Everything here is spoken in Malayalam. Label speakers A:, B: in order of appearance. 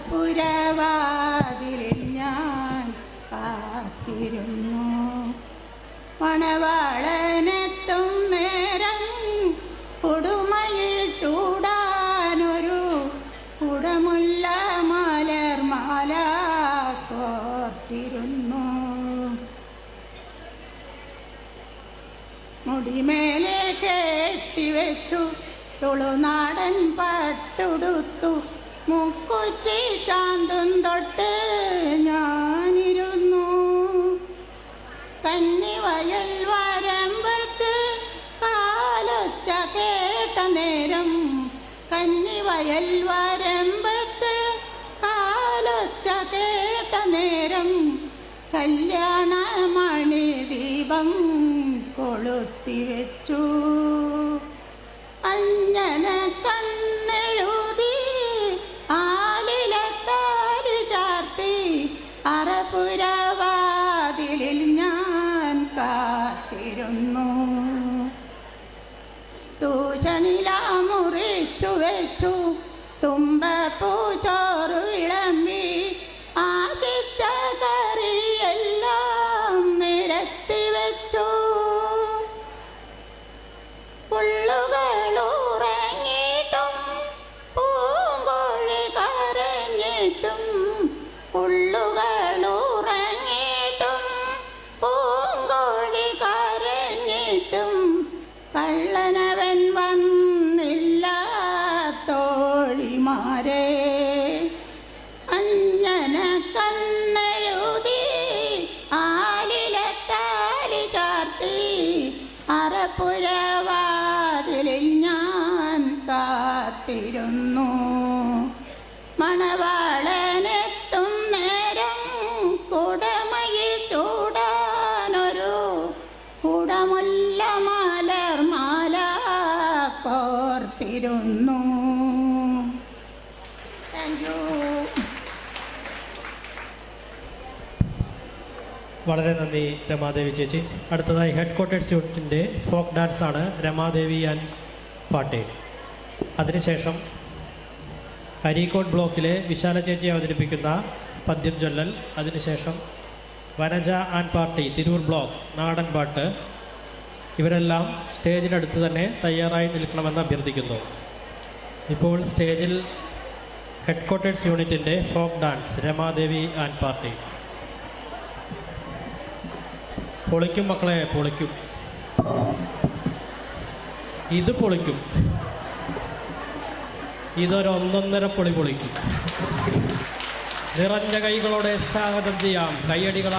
A: അറപ്പുരവാതിലിൽ ഞാൻ കാത്തിരുന്നു. മണവാളനെത്തും നേരം കൊടുമയിൽ ചൂടാനൊരു കുടമുല്ല മലർമാല കോർത്തിരുന്നു. മുടിമേലെ കെട്ടിവെച്ചു തുളുനാടൻ പട്ടുടുത്തു. മുക്കുറ്റി ചാന്തും തൊട്ട് ഞാനിരുന്നു. കന്നിവയൽ വരമ്പത്ത് കാലൊച്ച കേട്ട നേരം, കന്നിവയൽ വരമ്പത്ത് കാലൊച്ച കേട്ട നേരം, കല്യാണമണി ദീപം കൊളുത്തിവെച്ചു. അഞ്ജന കണ്ണെഴുതി ആലിലത്താലി ചാർത്തി അറപ്പുരവാതിലിൽ ഞാൻ കാത്തിരുന്നു. തൂശനില മുറിച്ചു വെച്ചു തുമ്പപ്പൂ ചോറ് വിളമ്പി ആശിച്ച കറിയെല്ലാം നിരത്തി വെച്ചു. പുള്ളുകളുറങ്ങിയിട്ടും പൂങ്കോഴി കരഞ്ഞിട്ടും, പുള്ളുകളുറങ്ങിയിട്ടും പൂങ്കോഴി കരഞ്ഞിട്ടും, കള്ളനവൻ വന്നില്ല തോഴിമാരെ. അഞ്ജന കണ്ണെഴുതി ആലിലത്താലി ചാർത്തി അറപ്പുരവാതിലിൽ ഞാൻ കാത്തിരുന്നു. മണവാളനെത്തും നേരം കുടമയിൽ ചൂടാനൊരു കുടമുല്ല മലർമാല കോർത്തിരുന്നു. Thank you.
B: വളരെ നന്ദി രമാദേവി ചേച്ചി. അടുത്തതായി ഹെഡ് ക്വാർട്ടേഴ്സ് യൂണിറ്റിൻ്റെ ഫോക്ക് ഡാൻസാണ് രമാദേവി ആൻഡ് പാട്ടേ. അതിനുശേഷം അരീക്കോട് ബ്ലോക്കിലെ വിശാല ചേച്ചി അവതരിപ്പിക്കുന്ന പദ്യം ചൊല്ലൽ. അതിനുശേഷം Vanaja and party Tirur block നാടൻ പാട്ട്. ഇവരെല്ലാം സ്റ്റേജിനടുത്ത് തന്നെ തയ്യാറായി നിൽക്കണമെന്ന് അഭ്യർത്ഥിക്കുന്നു. ഇപ്പോൾ സ്റ്റേജിൽ ഹെഡ് ക്വാർട്ടേഴ്സ് യൂണിറ്റിൻ്റെ folk dance Ramadevi and party. പൊളിക്കും മക്കളെ, പൊളിക്കും. ഇത് പൊളിക്കും. ഇതൊരു ഒന്നൊന്നര പൊളിക്കും. നിറഞ്ഞ കൈകളോടെ സ്വാഗതം ചെയ്യാം. കയ്യടികളാൽ